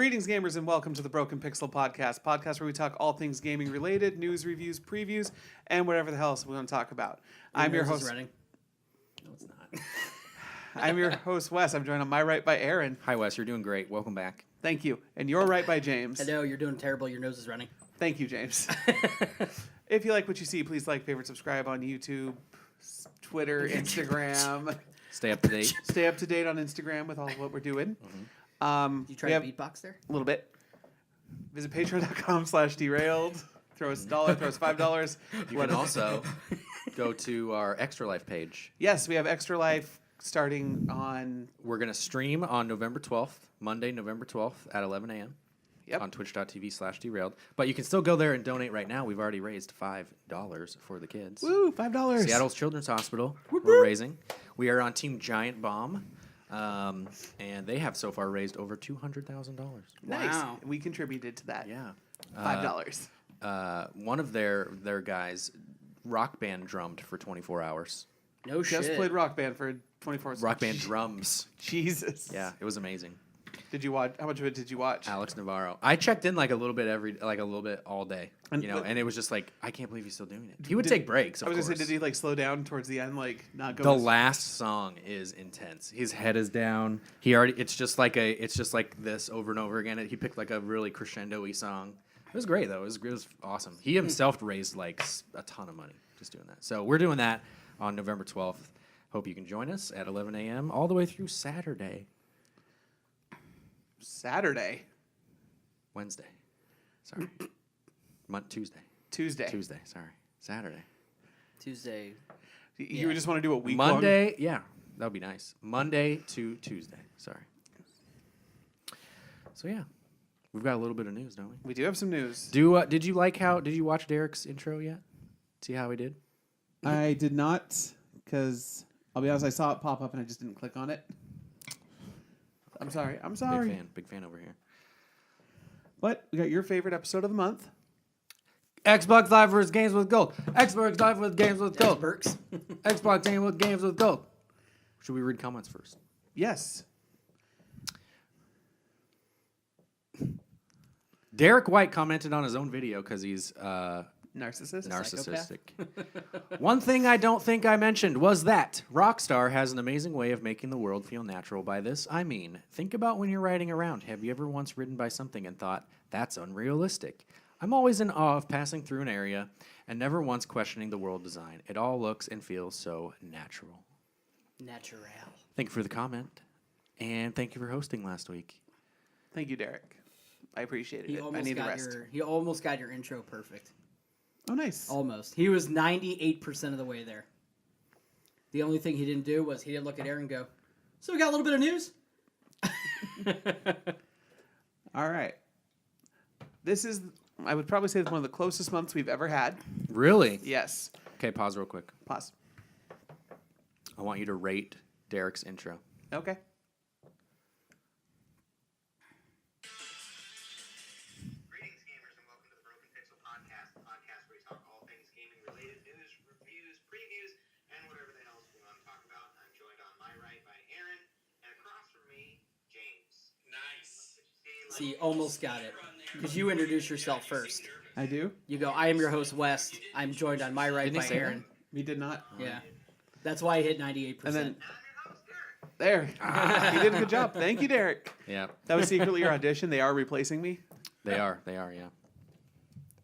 Greetings, gamers, and welcome to the Broken Pixel podcast where we talk all things gaming related, news, reviews, previews, and whatever the hell else we want to talk about. I'm your host. No, it's not. I'm your host, Wes. I'm joined on my right by Aaron. Hi, Wes. You're doing great. Welcome back. Thank you. And your right by James. Hello, you're doing terrible. Your nose is running. Thank you, James. If you like what you see, please like, favorite, subscribe on YouTube, Twitter, Instagram. Stay up to date. Stay up to date on Instagram with all of what we're doing. You try to beatbox there? A little bit. Visit patreon.com/derailed. Throw us $1, throw us $5. You can also go to our Extra Life page. Yes, we have Extra Life starting on... We're going to stream on November 12th, Monday, November 12th at 11 a.m. Yep. on twitch.tv/derailed. But you can still go there and donate right now. We've already raised $5 for the kids. Woo, $5. Seattle's Children's Hospital. We're raising. We are on Team Giant Bomb. And they have so far raised over $200,000. Nice. Wow. We contributed to that. Yeah. $5. One of their guys, Rock Band, drummed for 24 hours. No Just shit. played Rock Band for 24 hours. Rock Band drums. Jesus. Yeah, it was amazing. Did you watch? How much of it did you watch? Alex Navarro. I checked in like a little bit all day, And and it was just like, I can't believe he's still doing it. He would take breaks. I was gonna say, did he like slow down towards the end, like not go? The last song is intense. His head is down. It's just like this over and over again. He picked like a really crescendo-y song. It was great though. It was awesome. He himself raised like a ton of money just doing that. So we're doing that on November 12th. Hope you can join us at 11 a.m. all the way through Saturday. Wednesday. Sorry. Tuesday. Sorry. Saturday. Tuesday. You would just want to do a week Monday. long? Yeah, that would be nice. Monday to Tuesday. Sorry. So yeah, we've got a little bit of news, don't we? We do have some news. Did you watch Derek's intro yet? See how he did? I did not, because I'll be honest, I saw it pop up and I just didn't click on it. I'm sorry. Big fan over here. But we got your favorite episode of the month. Xbox Live versus Games with Gold. Xbox Live with Games with Gold. Burks. Xbox Game with Games with Gold. Should we read comments first? Yes. Derek White commented on his own video because he's Narcissistic. One thing I don't think I mentioned was that Rockstar has an amazing way of making the world feel natural. By this, I mean, think about when you're riding around. Have you ever once ridden by something and thought, that's unrealistic? I'm always in awe of passing through an area and never once questioning the world design. It all looks and feels so natural. Natural. Thank you for the comment, and thank you for hosting last week. Thank you, Derek. I appreciated it. I need the rest. He almost got your intro perfect. Oh, nice. Almost. He was 98% of the way there. The only thing he didn't do was he didn't look at Aaron and go, so we got a little bit of news? All right. This is, I would probably say, one of the closest months we've ever had. Really? Yes. Okay, pause real quick. Pause. I want you to rate Derek's intro. Okay. Greetings, gamers, and welcome to the Broken Pixel podcast, the podcast where we talk all things gaming-related news, reviews, previews, and whatever the hell we want to talk about. I'm joined on my right by Aaron, and across from me, James. Nice. See, you almost got it. Because you introduced yourself first. I do? You go, I am your host, Wes. I'm joined on my right Didn't he by say Aaron. We did not. Yeah. That's why I hit 98%. And then, I'm your host, Derek. there. You did a good job. Thank you, Derek. Yeah, That was secretly your audition. They are replacing me. they are, yeah.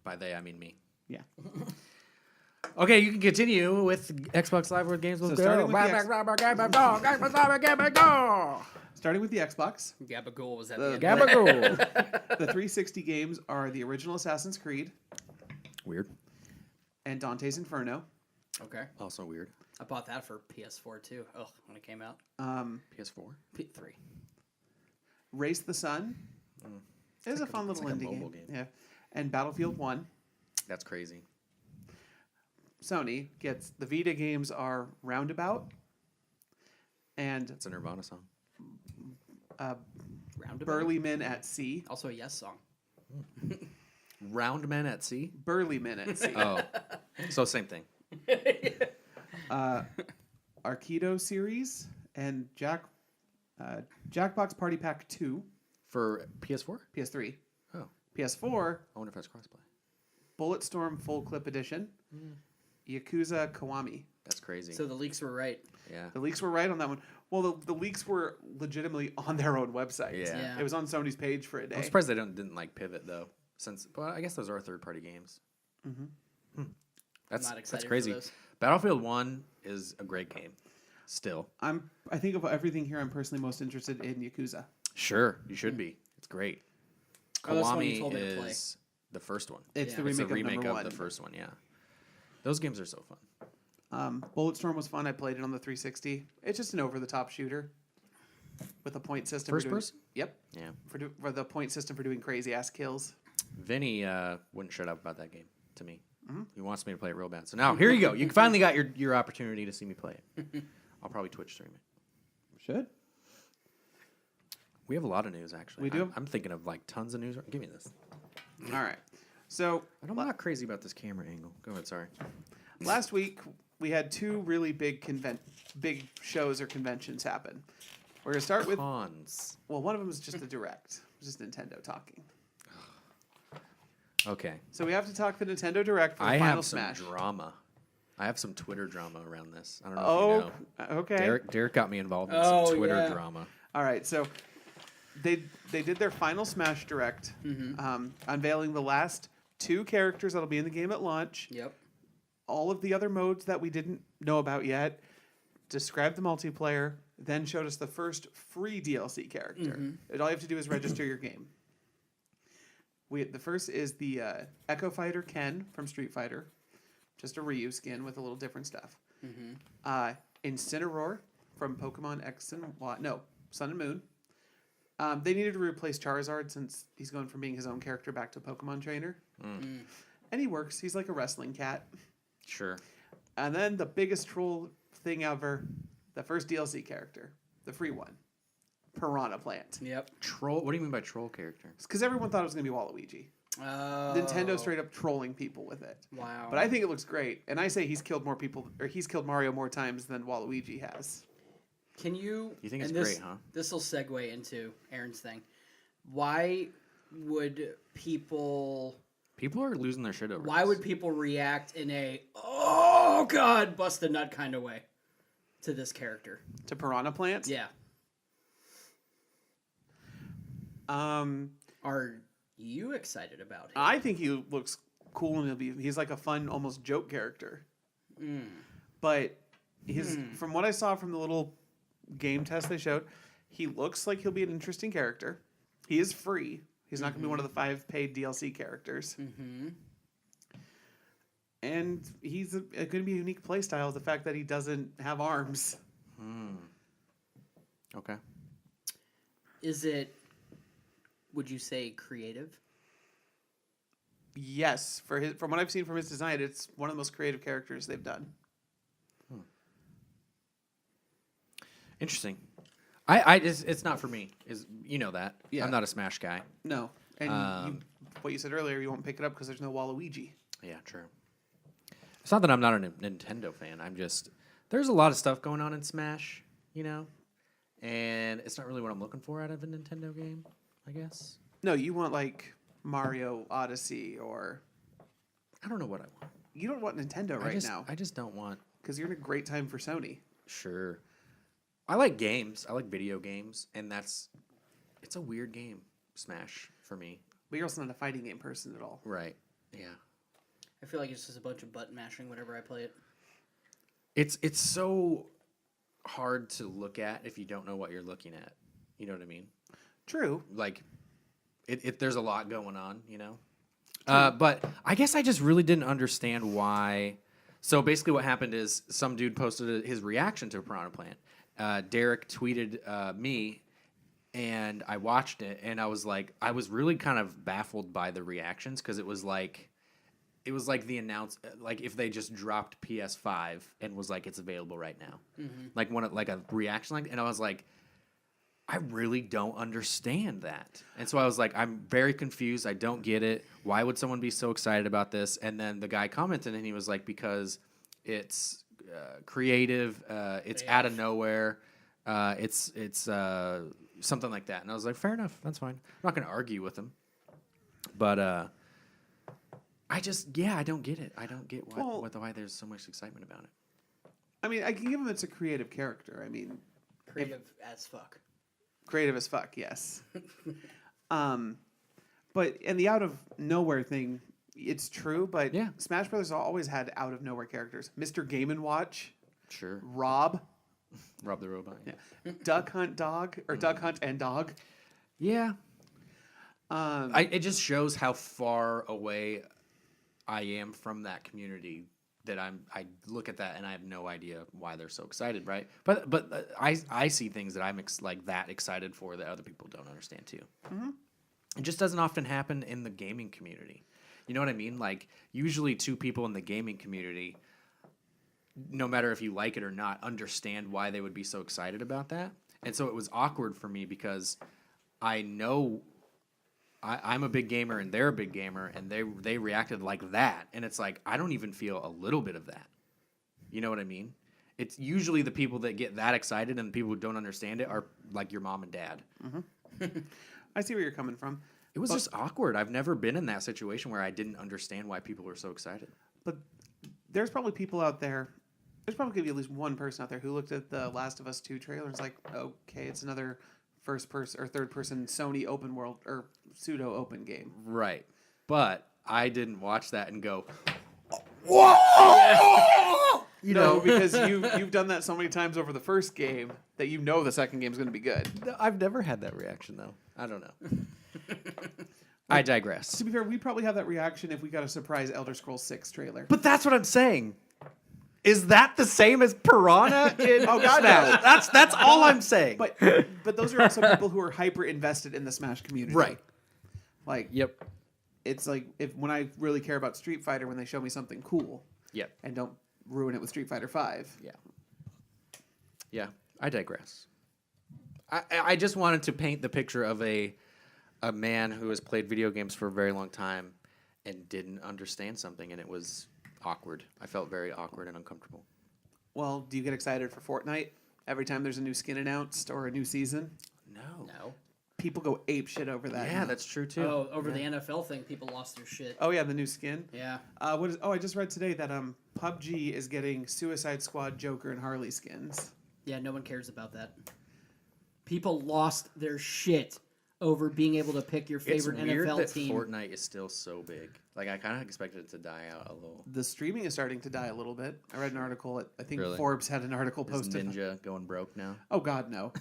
By they, I mean me. Yeah. Okay, you can continue with Xbox Live with Games with So starting with Starting with the Xbox, Gabagool was at the end. Gabagool. the 360 games are the original Assassin's Creed Weird. and Dante's Inferno. Okay. Also weird. I bought that for PS4 too. Oh, when it came out. PS4. P3. Race the Sun. It is a fun little like a indie mobile game. Yeah. And Battlefield 1. That's crazy. Sony gets the Vita games are Roundabout and It's a Nirvana song. Roundabout. Burly Men at Sea. Also a Yes song. Round Men at Sea? Burly Men at Sea. Oh. So same thing. Arkido series and Jackbox Party Pack 2. For PS4? PS3. Oh, PS4, I wonder if that's crossplay. Bulletstorm Full Clip Edition, Yakuza Kiwami. That's crazy. So the leaks were right. yeah. The leaks were right on that one. Well, the leaks were legitimately on their own website. Yeah. It was on Sony's page for a day. I'm surprised they didn't like pivot though, since. Well, I guess those are third-party games. That's Not excited for crazy. those. Battlefield 1 is a great game. Still, I think of everything here, I'm personally most interested in Yakuza. sure, you should be. It's great. Oh, that's the one you Kiwami told me to play. is the first one. It's the Yeah. It's remake, the remake of number of one. the first one. Yeah, those games are so fun. Bulletstorm was fun. I played it on the 360. It's just an over-the-top shooter with a point system. First for doing, person? Yep. Yeah, For the point system for doing crazy-ass kills. Vinny wouldn't shut up about that game to me. He wants me to play it real bad. So now here you go. You finally got your opportunity to see me play it. I'll probably Twitch stream it. Should. We have a lot of news actually. We do? I'm thinking of like tons of news. Give me this. All right. So I'm not crazy about this camera angle. Go ahead. Sorry. last week we had two really big shows or conventions happen. We're gonna start with Cons. well, one of them is just a direct, just Nintendo talking. Okay. So we have to talk the Nintendo Direct for the I final have some Smash. drama. I have some Twitter drama around this. I don't know Oh, if you know. okay. Derek got me involved in Oh, some Twitter yeah. drama. All right, so they did their final Smash Direct, unveiling the last two characters that'll be in the game at launch. Yep. All of the other modes that we didn't know about yet. Described the multiplayer, then showed us the first free DLC character. All you have to do is register your game. The first is the Echo Fighter Ken from Street Fighter, just a Ryu skin with a little different stuff. Incineroar from Pokemon X and Y, no, Sun and Moon. They needed to replace Charizard since he's going from being his own character back to Pokemon trainer. And he works. He's like a wrestling cat. Sure. And then the biggest troll thing ever, the first DLC character, the free one, Piranha Plant. Yep. Troll. What do you mean by troll character? Because everyone thought it was going to be Waluigi. Oh. Nintendo straight up trolling people with it. Wow. But I think it looks great. And I say he's killed Mario more times than Waluigi has. Can you? You think it's and great, huh? This will segue into Aaron's thing. Why would people? People are losing their shit over Why this. would people react in a oh god bust a nut kind of way to this character? To Piranha Plant? Yeah. Are you excited about him? I think he looks cool and he's like a fun, almost joke character. But from what I saw from the little game test they showed, he looks like he'll be an interesting character. He is free. He's not going to be one of the 5 paid DLC characters. And he's going to be a unique playstyle. The fact that he doesn't have arms. Okay. Is it? Would you say creative? Yes, from what I've seen from his design, it's one of the most creative characters they've done. Interesting. It's not for me. You know that. Yeah. I'm not a Smash guy. No, and what you said earlier, you won't pick it up because there's no Waluigi. Yeah, true. It's not that I'm not a Nintendo fan. There's a lot of stuff going on in Smash, you know, and it's not really what I'm looking for out of a Nintendo game, I guess. No, you want like Mario Odyssey or I don't know what I want. you don't want Nintendo right now I just don't want. because you're in a great time for Sony. Sure. I like games. I like video games, and it's a weird game, Smash, for me. But you're also not a fighting game person at all. Right. Yeah. I feel like it's just a bunch of button mashing whenever I play it. It's so hard to look at if you don't know what you're looking at. You know what I mean? True. Like, there's a lot going on, you know? But I guess I just really didn't understand why. So basically what happened is some dude posted his reaction to Piranha Plant. Derek tweeted me, and I watched it, and I was really kind of baffled by the reactions because it was like the like if they just dropped PS5 and was like it's available right now, like a reaction and I was like, I really don't understand that, and so I was like, I'm very confused. I don't get it. Why would someone be so excited about this? And then the guy commented, and he was like, because it's creative. It's out of nowhere. It's something like that. And I was like, fair enough, that's fine. I'm not going to argue with him. But I don't get it. I don't get why there's so much excitement about it. I mean, I can give him it's a creative character. I mean, Creative as fuck. creative as fuck, yes. But and the out of nowhere thing, it's true. But Yeah. Smash Brothers always had out of nowhere characters. Mr. Game and Watch, Sure. Rob, Rob the Robot. yeah. Duck Hunt Dog or Duck Hunt and Dog. Yeah. It just shows how far away I am from that community that I look at that and I have no idea why they're so excited, right? But I see things that I'm that excited for that other people don't understand too. Mm-hmm. It just doesn't often happen in the gaming community. You know what I mean? Like usually two people in the gaming community, no matter if you like it or not, understand why they would be so excited about that. And so it was awkward for me because I know I'm a big gamer and they're a big gamer and they reacted like that. And it's like, I don't even feel a little bit of that. You know what I mean? It's usually the people that get that excited and the people who don't understand it are like your mom and dad. Mm-hmm. I see where you're coming from. It was just awkward. I've never been in that situation where I didn't understand why people were so excited. But there's probably people out there. There's probably going to be at least one person out there who looked at the Last of Us 2 trailer and was like, okay, it's another first person or third person Sony open world or pseudo open game. Right. But I didn't watch that and go, whoa! You know, because you've done that so many times over the first game that you know the second game is going to be good. No, I've never had that reaction, though. I don't know. I digress. To be fair, we probably have that reaction if we got a surprise Elder Scrolls 6 trailer. But that's what I'm saying. Is that the same as Piranha in Oh, God, Smash? no. That's all I'm saying. But those are also people who are hyper invested in the Smash community. Right. Like, Yep. it's like when I really care about Street Fighter when they show me something cool. Yep. And don't ruin it with Street Fighter 5. Yeah. Yeah. I digress. I just wanted to paint the picture of a man who has played video games for a very long time and didn't understand something, and it was awkward. I felt very awkward and uncomfortable. Well, do you get excited for Fortnite every time there's a new skin announced or a new season? No. People go ape shit over that. Yeah, that's true too. Oh, over the NFL thing, people lost their shit. Oh yeah, the new skin. Yeah. I just read today that PUBG is getting Suicide Squad, Joker, and Harley skins. Yeah, no one cares about that. People lost their shit over being able to pick your favorite it's weird NFL that team. Fortnite is still so big. Like I kind of expected it to die out a little. The streaming is starting to die a little bit. I read an article. I think Really? Forbes had an article Is posted. Ninja going broke now? Oh God, no.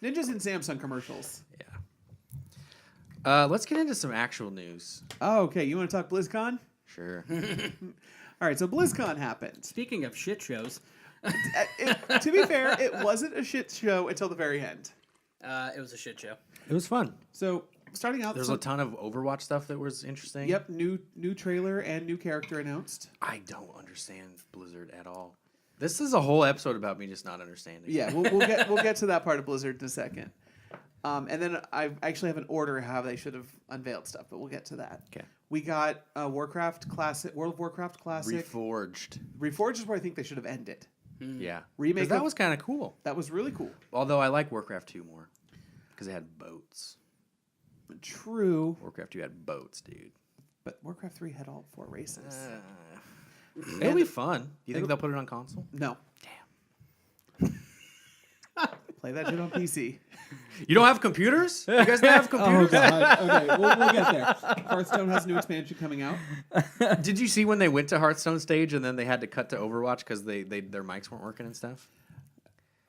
Ninja's in Samsung commercials. Yeah. Let's get into some actual news. Oh, okay. You want to talk BlizzCon? Sure. All right. So BlizzCon happened. Speaking of shit shows, To be fair, it wasn't a shit show until the very end. it was a shit show. It was fun. So starting out, There's a ton of Overwatch stuff that was interesting. Yep, new trailer and new character announced. I don't understand Blizzard at all. This is a whole episode about me just not understanding. Yeah, we'll get to that part of Blizzard in a second. And then I actually have an order of how they should have unveiled stuff, but we'll get to that. Okay. We got Warcraft Classic, World of Warcraft Classic. Reforged. Reforged is where I think they should have ended. Yeah. Remake 'Cause that of- was kind of cool. That was really cool. Although I like Warcraft 2 more. Because it had boats. True, Warcraft 2 had boats, dude. but Warcraft 3 had all 4 races. It'll be fun. Do you think they'll put it on console? No. Play that shit on PC. You don't have computers? You guys don't have computers? Okay, we'll get there. Hearthstone has a new expansion coming out. Did you see when they went to Hearthstone stage and then they had to cut to Overwatch because their mics weren't working and stuff?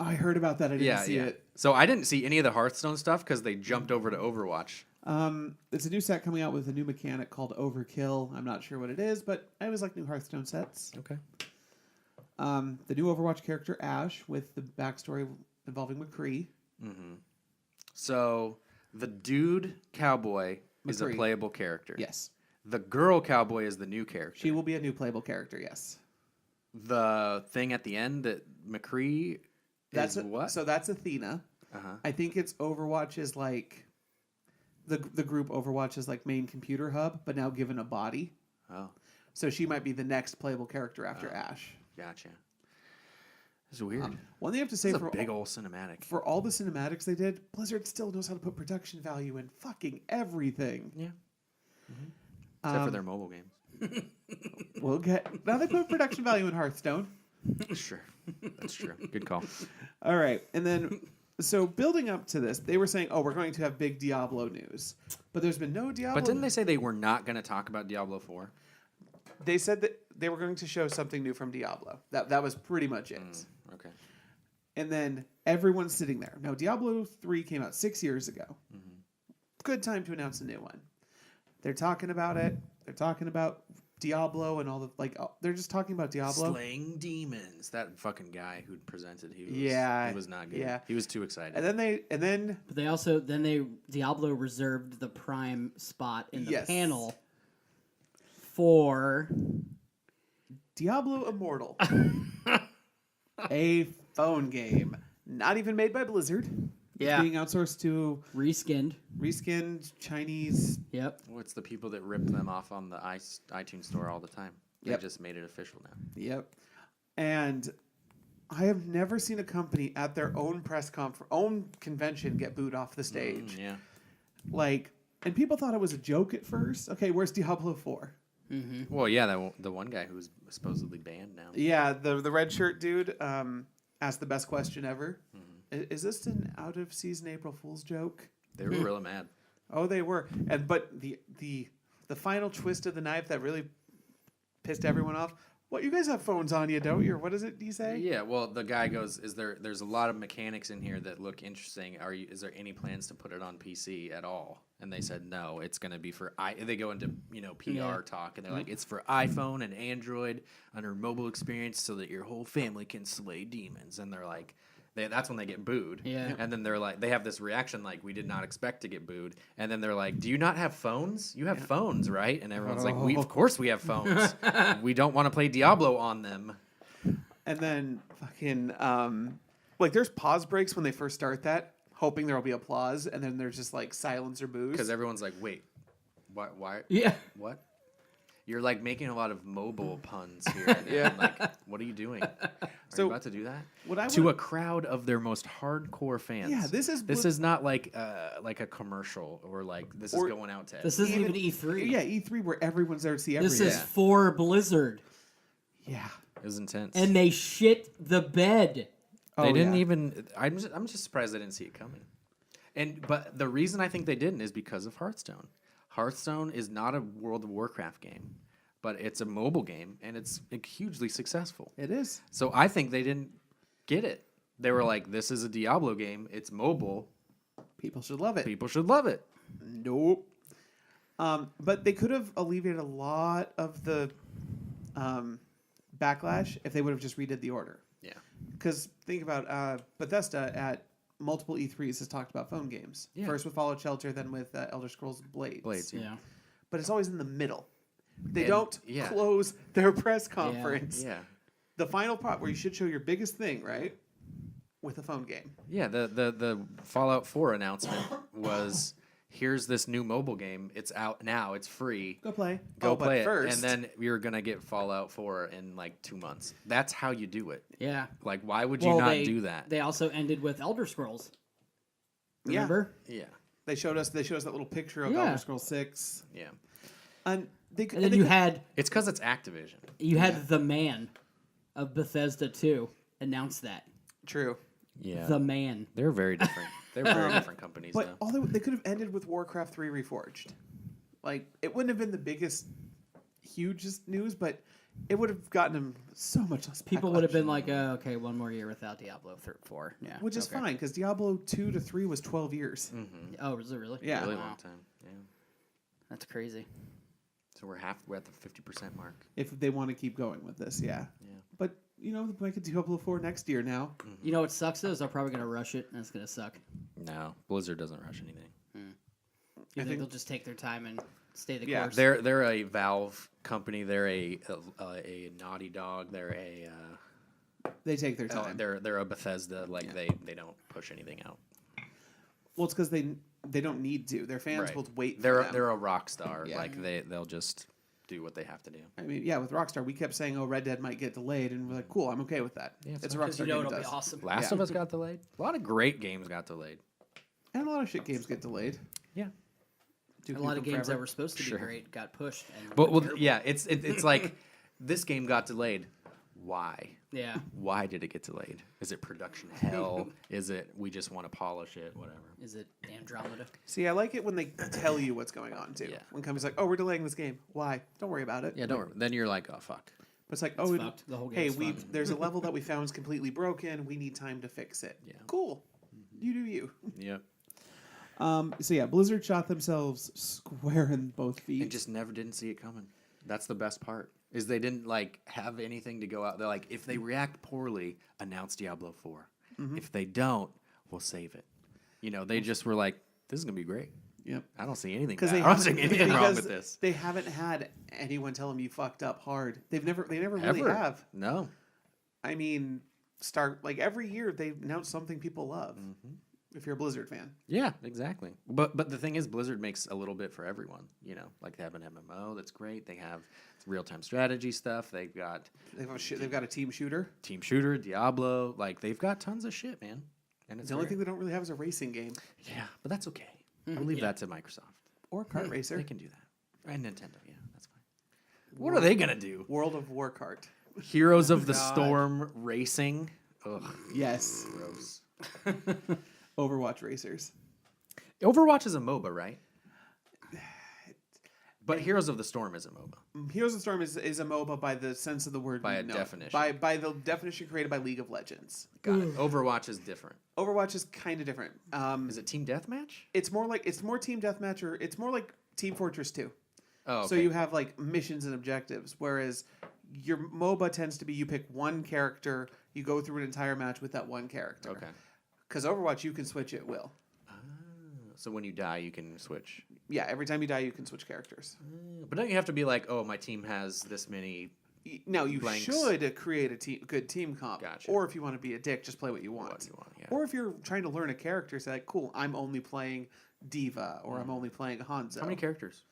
I heard about that. I didn't see it. So I didn't see any of the Hearthstone stuff because they jumped over to Overwatch. It's a new set coming out with a new mechanic called Overkill. I'm not sure what it is, but I always like new Hearthstone sets. Okay. The new Overwatch character Ash with the backstory involving McCree. Mm-hmm. So the dude cowboy is a McCree. playable character. Yes. The girl cowboy is the new character. She will be a new playable character, yes. The thing at the end that McCree That's is what? So that's Athena. Uh-huh. I think it's Overwatch is like the group Overwatch is like main computer hub, but now given a body. Oh, So she might be the next playable character after Ash. gotcha. It's weird. One thing I have to say It's for a big old cinematic. for all the cinematics they did, Blizzard still knows how to put production value in fucking everything. Yeah. Except for their mobile games. We'll get now they put production value in Hearthstone. Sure. That's true. Good call. All right, and then so building up to this, they were saying, "Oh, we're going to have big Diablo news," but there's been no Diablo. But didn't they say they were not going to talk about Diablo 4? They said that they were going to show something new from Diablo. That was pretty much it. Okay. And then everyone's sitting there. Now, Diablo 3 came out 6 years ago. Good time to announce a new one. They're talking about it. They're talking about Diablo and all the they're just talking about Diablo. Slaying demons. That fucking guy who presented, he was not good. Yeah. He was too excited. And then But Diablo reserved the prime spot in the Yes. panel for Diablo Immortal, a phone game, not even made by Blizzard. Yeah. It's being outsourced to reskinned. Chinese. Yep. Well, it's the people that rip them off on the iTunes store all the time. They Yep. just made it official now. Yep. And I have never seen a company at their own own convention get booed off the stage. Yeah. And people thought it was a joke at first. Okay, where's Diablo 4? Well, yeah, the one guy who's supposedly banned now. Yeah, the red shirt dude asked the best question ever. Is this an out of season April Fool's joke? They were really mad. Oh, they were. But the final twist of the knife that really pissed everyone off. What, you guys have phones on you, don't you? Or what is it you say? Yeah, well, the guy goes, there's a lot of mechanics in here that look interesting. Is there any plans to put it on PC at all? And they said, no, it's going to be they go into, PR talk, and they're like, it's for iPhone and Android under mobile experience so that your whole family can slay demons. And they're like, that's when they get booed. Yeah. And then they're like, they have this reaction like, we did not expect to get booed. And then they're like, do you not have phones? You have phones, right? And everyone's like, of course we have phones. We don't want to play Diablo on them. And then fucking there's pause breaks when they first start that, hoping there will be applause, and then there's just silence or boos. Because everyone's like, wait, why? Yeah. What? You're making a lot of mobile puns here. And what are you doing? Are you about to do that? To a crowd of their most hardcore fans. Yeah, this is not like a commercial or this is going out to. This isn't even E3. Yeah, E3 where everyone's there to see everything. This is for Blizzard. Yeah. It was intense. And they shit the bed. They didn't even. I'm just surprised they didn't see it coming. But the reason I think they didn't is because of Hearthstone. Hearthstone is not a World of Warcraft game, but it's a mobile game, and it's hugely successful. It is. So I think they didn't get it. They were like, this is a Diablo game. It's mobile. People should love it. People should love it. Nope. But they could have alleviated a lot of the backlash if they would have just redid the order. Yeah. Because think about Bethesda at multiple E3s has talked about phone games. Yeah. First with Fallout Shelter, then with Elder Scrolls Blades. Yeah. But it's always in the middle. They And- don't yeah. close their press conference. Yeah. The final part where you should show your biggest thing, right? With a phone game. Yeah, the Fallout 4 announcement was, here's this new mobile game. It's out now. It's free. Go play. Go but play it. first. And then you're going to get Fallout 4 in 2 months. That's how you do it. Yeah. Why would you not do that? They also ended with Elder Scrolls. Yeah. Remember? Yeah. They showed us that little picture of Yeah. Elder Scrolls 6. Yeah. And And then you had It's because it's Activision. the man of Bethesda 2 announce that. True. Yeah. The man. They're very different. They're very different companies But now. all they could have ended with Warcraft 3 Reforged. It wouldn't have been the biggest, hugest news, but it would have gotten them so much less. People would have backlash. been like, oh, okay, one more year without Diablo 4. Yeah. Which is okay. fine, because Diablo 2 to 3 was 12 years. Oh, is it really? Yeah. Really Wow. long time. Yeah. That's crazy. So we're at the 50% mark. If they want to keep going with this, yeah. Yeah. But, make a Diablo 4 next year now. You know what sucks though is they're probably going to rush it and it's going to suck. No, Blizzard doesn't rush anything. You think think- they'll just take their time and stay the Yeah, course? They're a Valve company. They're a Naughty Dog. They're a They take their time. they're a Bethesda. They don't push anything out. Well, it's because they don't need to. Their fans Right. will wait They're for them. they're a rock star. Yeah. They'll just do what they have to do. I mean, yeah, with Rockstar, we kept saying, "Oh, Red Dead might get delayed," and we're like, "Cool, I'm okay with that." Yeah, it's a Because Rockstar you know game. it'll It be does. awesome. Last of Us got delayed. A lot of great games got delayed. And a lot of shit games get delayed. Yeah. Duke A lot of Nukem games that Forever. were supposed to be Sure. great got pushed. And But were well, terrible. yeah, it's like this game got delayed. Why? Yeah. Why did it get delayed? Is it production hell? Is it we just want to polish it? Whatever. Is it Andromeda? See, I like it when they tell you what's going on too. Yeah. When companies like, "Oh, we're delaying this game. Why? Don't worry about it." Yeah, don't worry. Then you're like, oh fuck. But it's like, It's "Oh, fucked. The whole hey, game's fucked. there's a level that we found is completely broken. We need time to fix it." Yeah. Cool. You do you. Yep. So yeah, Blizzard shot themselves square in both feet. And just never didn't see it coming. That's the best part. Is they didn't like have anything to go out. They're like, if they react poorly, announce Diablo 4. If they don't, we'll save it. You know, they just were like, this is gonna be great. Yep. I don't see anything. Because Bad. they I don't see anything wrong because with this. They haven't had anyone tell them you fucked up hard. They never really Ever. have. No. I mean, like every year they announce something people love. If you're a Blizzard fan, Yeah, exactly. But the thing is, Blizzard makes a little bit for everyone. You know, like they have an MMO that's great. They have real time strategy stuff. They've got they've got a team shooter. team shooter, Diablo. Like they've got tons of shit, man. And it's The only rare. thing they don't really have is a racing game Yeah, but that's okay. I'll leave that to Microsoft. or kart racer. They can do that. And Nintendo, yeah, that's fine. What are they gonna do? World of Warkart. Heroes of the God. Storm Racing. Ugh, Yes, gross. Overwatch racers. Overwatch is a MOBA, right? But Heroes of the Storm is a MOBA. Heroes of the Storm is a MOBA by the sense of the word. By we a know. definition. By the definition created by League of Legends. Got it. Overwatch is different. Overwatch is kind of different. Is it Team Deathmatch? It's more team deathmatch, or it's more like Team Fortress 2. Oh, okay. So you have like missions and objectives, whereas your MOBA tends to be you pick one character, you go through an entire match with that one character. Okay. Because Overwatch, you can switch at will. So when you die, you can switch. Yeah, every time you die, you can switch characters. But don't you have to be like, oh, my team has this many? Now, you Blanks. should create a good team comp. Gotcha. Or if you want to be a dick, just play what you want. Yeah. Or if you're trying to learn a character, say like, cool, I'm only playing Diva, or I'm only playing Hanzo. How many characters?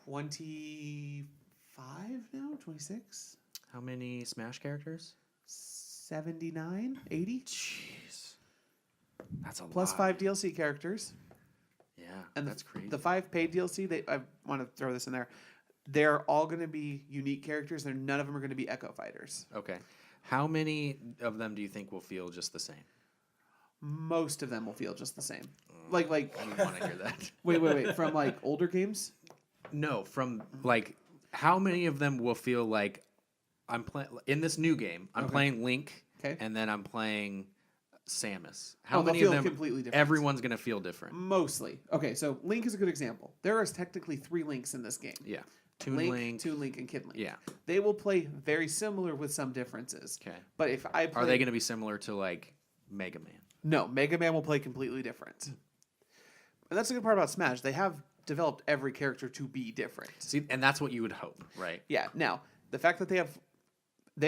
25 now? 26? How many Smash characters? 79? 80? Jeez, that's a Plus lot. 5 DLC characters. Yeah, And that's crazy. The 5 paid DLC, I want to throw this in there. They're all going to be unique characters. None of them are going to be Echo Fighters. Okay, how many of them do you think will feel just the same? Most of them will feel just the same. Like I didn't want to hear that. wait. From like older games? No, from like how many of them will feel like I'm playing in this new game? I'm Okay. playing Link, Okay. and then I'm playing Samus. How they'll many feel of them? completely different. Everyone's gonna feel different. Mostly. Okay, so Link is a good example. There is technically 3 Links in this game. Yeah, Toon Link. Toon Link, and Kid Link. Yeah. They will play very similar with some differences. Okay. But if I play... Are they gonna be similar to like Mega Man? No, Mega Man will play completely different. And that's the good part about Smash. They have developed every character to be different. See, and that's what you would hope, right? Yeah. Now, the fact that they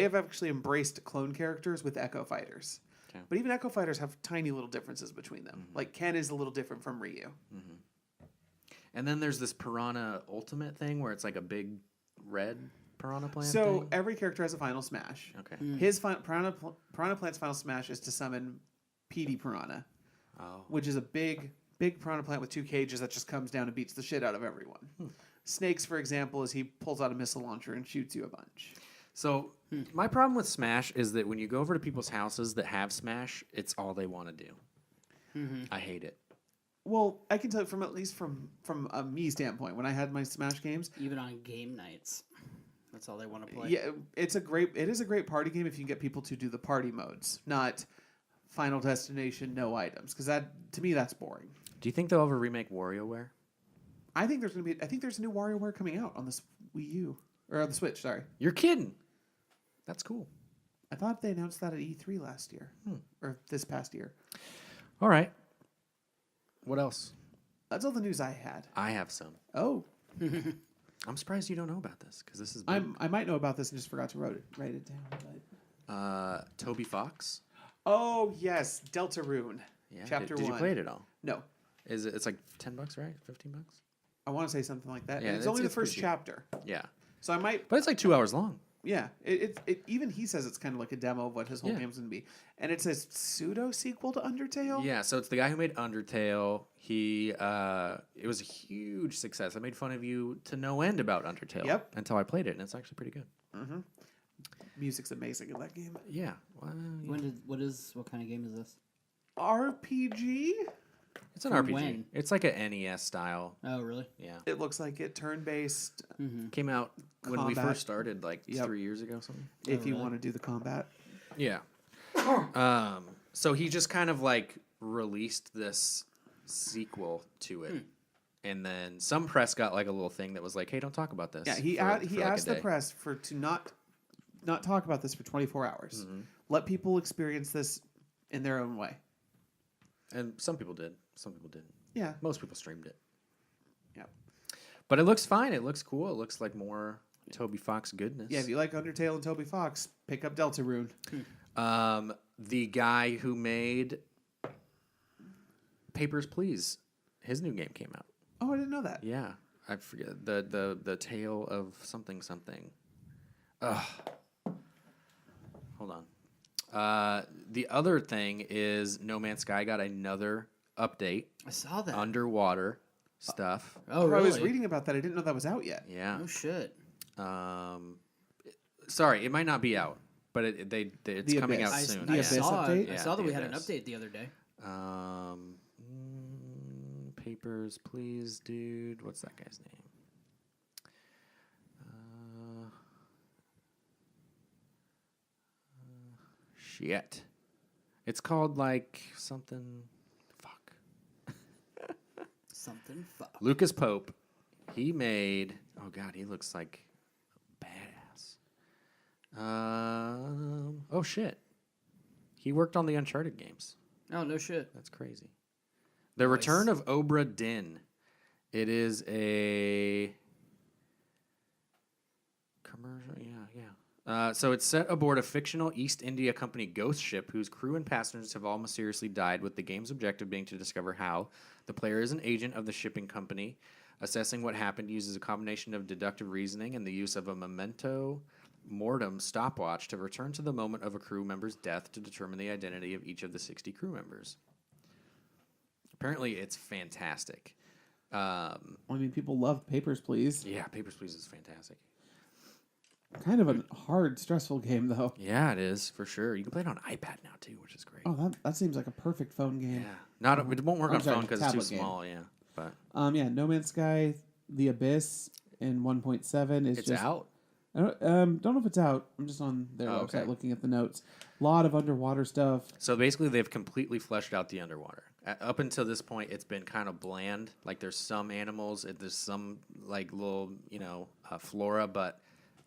have actually embraced clone characters with Echo Fighters. Okay. But even Echo Fighters have tiny little differences between them. Like Ken is a little different from Ryu. And then there's this Piranha Ultimate thing where it's like a big red Piranha Plant. So thing? every character has a final smash. Okay. His Piranha Plant's final smash is to summon PD Piranha, Oh. which is a big Piranha Plant with 2 cages that just comes down and beats the shit out of everyone. Snakes, for example, is he pulls out a missile launcher and shoots you a bunch. So my problem with Smash is that when you go over to people's houses that have Smash, it's all they want to do. I hate it. Well, I can tell you at least from a me standpoint, when I had my Smash games, Even on game nights. That's all they want to play. yeah, it is a great party game if you can get people to do the party modes, not Final Destination, no items, because that to me that's boring. Do you think they'll ever remake WarioWare? I think there's a new WarioWare coming out on this Wii U or the Switch. Sorry, You're kidding. That's cool. I thought they announced that at E3 last year or this past year. All right. What else? That's all the news I had. I have some. Oh, I'm surprised you don't know about this because this is big. I might know about this and just forgot to write it down. But... Toby Fox. Oh yes, Deltarune. Yeah. Chapter did 1. you play it at all? No. Is it? It's like $10, right? $15. I want to say something like that. Yeah, And it's it's- only the it's first pretty- chapter, Yeah, so I might. but it's like 2 hours long. Yeah, it even he says it's kind of like a demo of what his whole Yeah. game's gonna be, and it's a pseudo sequel to Undertale. Yeah, so it's the guy who made Undertale. He it was a huge success. I made fun of you to no end about Undertale. Yep. Until I played it, and it's actually pretty good. Music's amazing in that game. Yeah. Well, What kind of game is this? RPG. it's an From RPG. when? It's like a NES style. Oh, really? Yeah. It looks like it turn based. Came out when we Combat. first started, like Yep. 3 years ago, or something. If you really? want to do the combat. Yeah. So he just kind of like released this sequel to it. And then some press got like a little thing that was like, "Hey, don't talk about this." Yeah, he for asked like a the day. press to not talk about this for 24 hours. Mm-hmm. Let people experience this in their own way. And some people did. Some people didn't. Yeah. Most people streamed it. Yeah. But it looks fine. It looks cool. It looks like more Toby Fox goodness. Yeah, if you like Undertale and Toby Fox, pick up Deltarune. The guy who made Papers, Please, his new game came out. Oh, I didn't know that. Yeah, I forget the tale of something. Ugh. Hold on. The other thing is No Man's Sky got another update. I saw that. Underwater stuff. Oh, I really? was reading about that. I didn't know that was out yet. Yeah. Oh, shit. Sorry, it might not be out, but it's The coming Abyss. out I, soon. The I yeah. Abyss saw update? it. I Yeah, saw that the we had an Abyss. update the other day. Papers, Please, dude. What's that guy's name? Shit. It's called like something. Fuck. Something fuck. Lucas Pope. He made. Oh God, he looks like a badass. Oh shit. He worked on the Uncharted games. Oh, no shit. That's crazy. The Return of Obra Dinn. It is a commercial. Yeah. So it's set aboard a fictional East India Company ghost ship whose crew and passengers have all mysteriously died, with the game's objective being to discover how. The player is an agent of the shipping company. Assessing what happened uses a combination of deductive reasoning and the use of a memento mortem stopwatch to return to the moment of a crew member's death to determine the identity of each of the 60 crew members. Apparently, it's fantastic. I mean, people love Papers, Please. Yeah, Papers, Please is fantastic. Kind of a hard, stressful game, though. Yeah, it is, for sure. You can play it on iPad now, too, which is great. Oh, that seems like a perfect phone game. Yeah. It won't work I'm on sorry, phone because it's too tablet game. small, yeah. But Yeah, No Man's Sky, The Abyss, in 1.7 is it's just out. I don't know if it's out. I'm just on their Oh, website okay. looking at the notes. A lot of underwater stuff. So basically, they've completely fleshed out the underwater. Up until this point, it's been kind of bland. Like, there's some animals, there's some, like, little, flora, but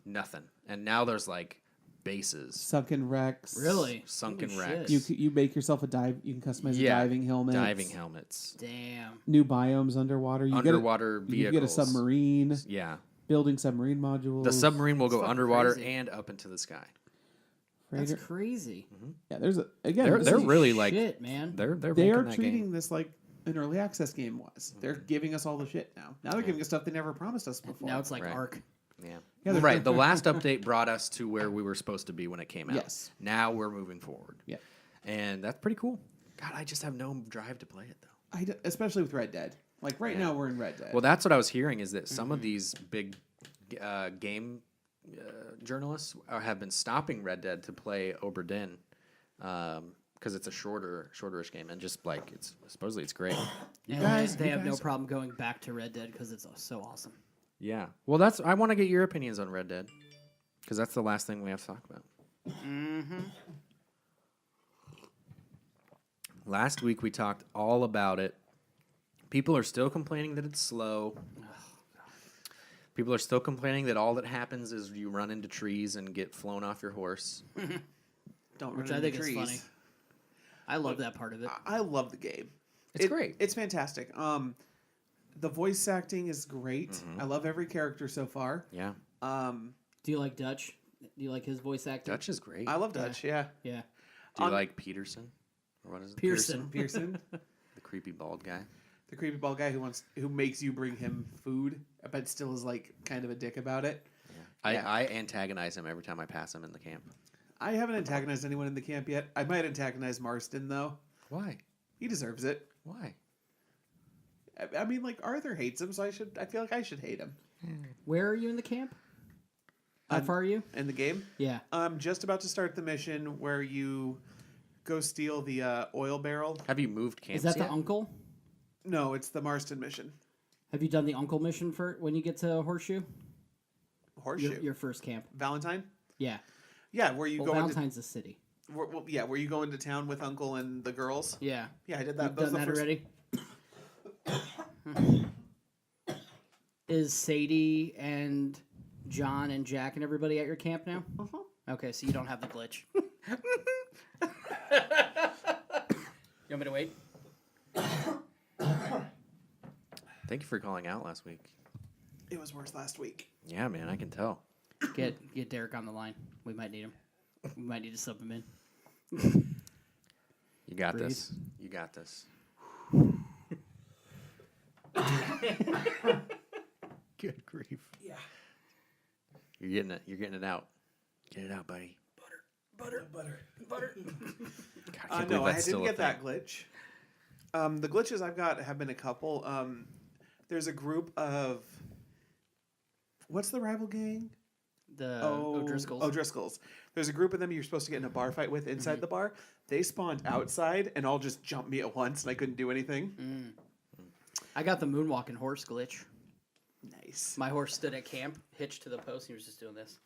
nothing. And now there's, like, bases. Sunken wrecks. Really? Sunken Holy wrecks. shit. You make yourself a dive. You can customize a Yeah, diving helmet. Diving helmets. Damn. New biomes underwater. Underwater You get a vehicles. submarine. Yeah. Building submarine modules. The submarine will go fucking underwater crazy. and up into the sky. Freighter. That's crazy. Yeah, there's again. They're this they're is- really like Shit, man. they're they making are that treating game. this like an early access game was. They're giving us all the shit now. Now they're giving us stuff they never promised us before. Now it's like Right. Ark. Yeah. Yeah, they're- Right. The last update brought us to where we were supposed to be when it came out. Yes. Now we're moving forward. Yeah. And that's pretty cool. God, I just have no drive to play it though. Especially with Red Dead. Like right now, we're in Red Dead. Well, that's what I was hearing is that some of these big game journalists have been stopping Red Dead to play Obra Dinn because it's a shorterish game and just like it's supposedly it's great. And guys- they you have no guys- problem going back to Red Dead because it's so awesome. Yeah. Well, I want to get your opinions on Red Dead because that's the last thing we have to talk about. Last week we talked all about it. People are still complaining that it's slow. People are still complaining that all that happens is you run into trees and get flown off your horse. Don't Which run I into think is trees. funny. I love that part of it. I love the game. It's great. It's fantastic. The voice acting is great. I love every character so far. Yeah. Do you like Dutch? Do you like his voice acting? Dutch is great. I love Dutch. Yeah. Yeah. Do you like Peterson? Or what is it? Pearson. Pearson. The creepy bald guy. The creepy bald guy who makes you bring him food, but still is like kind of a dick about it. Yeah. I antagonize him every time I pass him in the camp. I haven't antagonized anyone in the camp yet. I might antagonize Marston though. Why? He deserves it. Why? I mean, like Arthur hates him, so I feel like I should hate him. Where are you in the camp? How far are you? In the game? Yeah. I'm just about to start the mission where you go steal the oil barrel. Have you moved camps Is that yet? the uncle? No, it's the Marston mission. Have you done the uncle mission for when you get to Horseshoe? Horseshoe. Your first camp. Valentine? Yeah. Yeah, where you Well, go Valentine's the city. where you go into town with Uncle and the girls. Yeah. Yeah, I did that. You've done that already? Is Sadie and John and Jack and everybody at your camp now? Uh-huh. Okay, so you don't have the glitch. You want me to wait? Thank you for calling out last week. It was worse last week. Yeah, man, I can tell. Get Derek on the line. We might need him. We might need to sub him in. You got Breathe. this. You got this. Good grief. Yeah. You're getting it. You're getting it out. Get it out, buddy. Butter. God, I can't No, believe I that's didn't still a get that thing. glitch. The glitches I've got have been a couple. There's a group of... What's the rival gang? The O'Driscolls. O'Driscolls. There's a group of them you're supposed to get in a bar fight with inside the bar. They spawned outside and all just jumped me at once, and I couldn't do anything. I got the moonwalking horse glitch. Nice. My horse stood at camp, hitched to the post, and he was just doing this.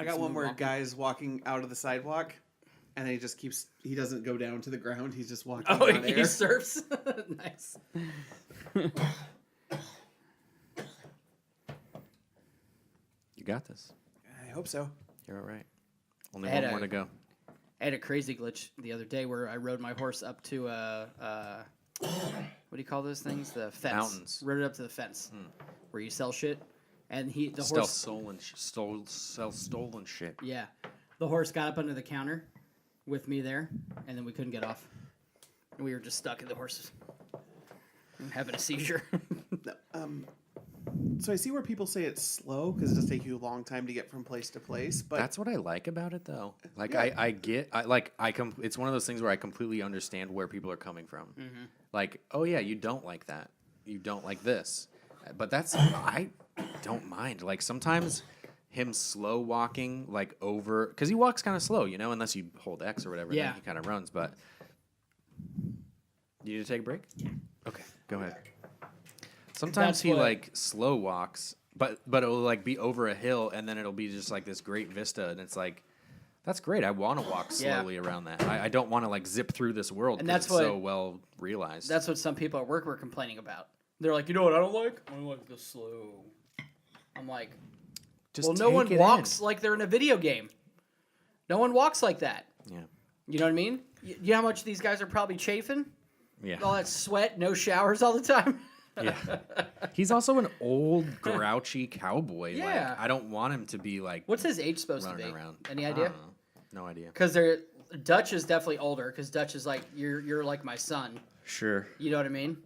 I got Just one where a moonwalking. guy's walking out of the sidewalk, and then he doesn't go down to the ground. He's just walking Oh, on he air. surfs? Nice. You got this. I hope so. You're all right. Only I had one more a- to go. I had a crazy glitch the other day where I rode my horse up to what do you call those things? The fence. Mountains. Rode it up to the fence where you sell shit, and the Stealth horse. stolen shit. Yeah, the horse got up under the counter with me there, and then we couldn't get off. And we were just stuck in the horse having a seizure. So I see where people say it's slow because it does take you a long time to get from place to place. But That's what I like about it, though. Like Yeah. it's one of those things where I completely understand where people are coming from. Mm-hmm. Like, oh yeah, you don't like that. You don't like this. But I don't mind. Like sometimes him slow walking like over because he walks kind of slow, unless you hold X or whatever. Yeah. Then he kind of runs. But you need to take a break? Yeah. Okay, go ahead. Sometimes That's he what- like slow walks, but it'll like be over a hill, and then it'll be just like this great vista, and it's like, that's great. I want to walk Yeah. slowly around that. I don't want to like zip through this world. And 'cause that's it's what- so well realized. That's what some people at work were complaining about. They're like, you know what I don't like? I don't like the slow. I'm like, Just well, no take one it walks in. like they're in a video game. No one walks like that. Yeah, You know what I mean? You know how much these guys are probably chafing? yeah, All that sweat, no showers all the time. yeah. He's also an old grouchy cowboy. Yeah. Like, I don't want him to be like What's his age supposed to running be? around. Any I idea? don't know. No idea. Because Dutch is definitely older. Because Dutch is like you're like my son. Sure. You know what I mean?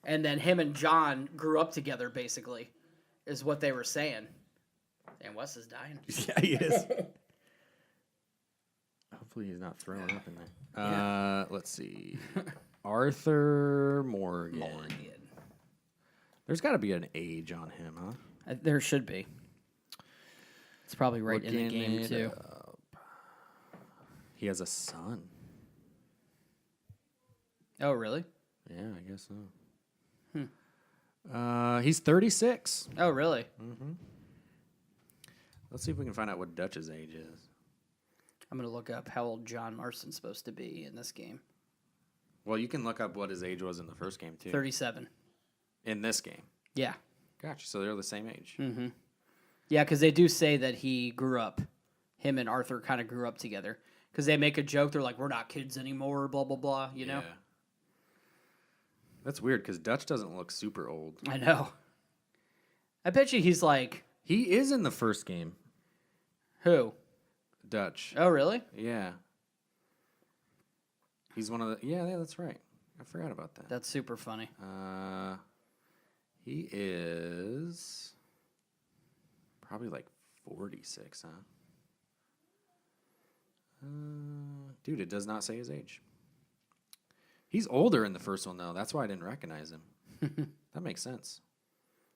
And then him and John grew up together, basically, is what they were saying. And Wes is dying. Yeah, he is. Hopefully he's not throwing up in there. Let's see. Arthur Morgan. There's got to be an age on him, huh? There should be. It's probably right in the Looking game it too. up. He has a son. Oh, really? Yeah, I guess so. He's 36. Oh, really? Let's see if we can find out what Dutch's age is. I'm gonna look up how old John Marston's supposed to be in this game. Well, you can look up what his age was in the first game, too. 37. In this game. Yeah. Gotcha. So they're the same age. Yeah, because they do say that he grew up. Him and Arthur kind of grew up together. Because they make a joke. They're like, we're not kids anymore, blah, blah, blah, you know? Yeah. That's weird because Dutch doesn't look super old. I know. I bet you he's like, He is in the first game, who? Dutch. Oh, really? Yeah. He's one of the... Yeah, that's right. I forgot about that. That's super funny. He is probably like 46, huh? Dude, it does not say his age. He's older in the first one, though. That's why I didn't recognize him. That makes sense.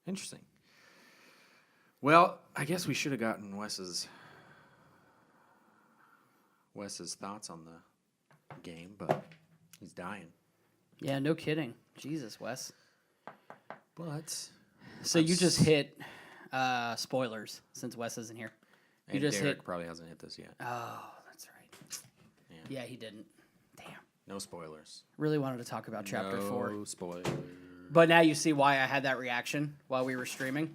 Interesting. Well, I guess we should have gotten Wes's thoughts on the game, but he's dying. Yeah, no kidding. Jesus, Wes. But So you just hit spoilers since Wes isn't here. You and just Derek hit. probably hasn't hit this yet. Oh, that's right. Yeah, he didn't. Damn. No spoilers. Really wanted to talk about chapter 4. No spoilers. But now you see why I had that reaction while we were streaming.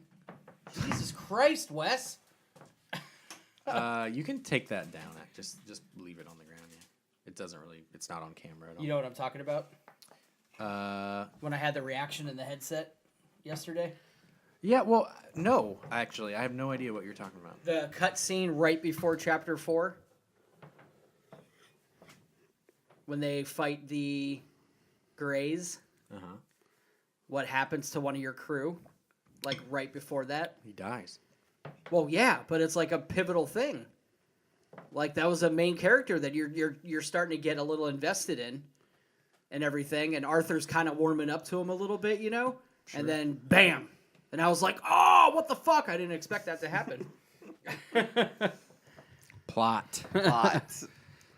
Jesus Christ, Wes. You can take that down. Just leave it on the ground. Yeah. It doesn't really. It's not on camera at all. You know what I'm talking about? Uh, When I had the reaction in the headset yesterday. yeah. Well, no. Actually, I have no idea what you're talking about. The cutscene right before chapter 4. When they fight the Greys. Uh huh. What happens to one of your crew? Like right before that. He dies. Well, yeah, but it's like a pivotal thing. Like that was a main character that you're starting to get a little invested in, and everything. And Arthur's kind of warming up to him a little bit, you know. Sure. And then bam, and I was like, oh, what the fuck? I didn't expect that to happen. Plot. Lots.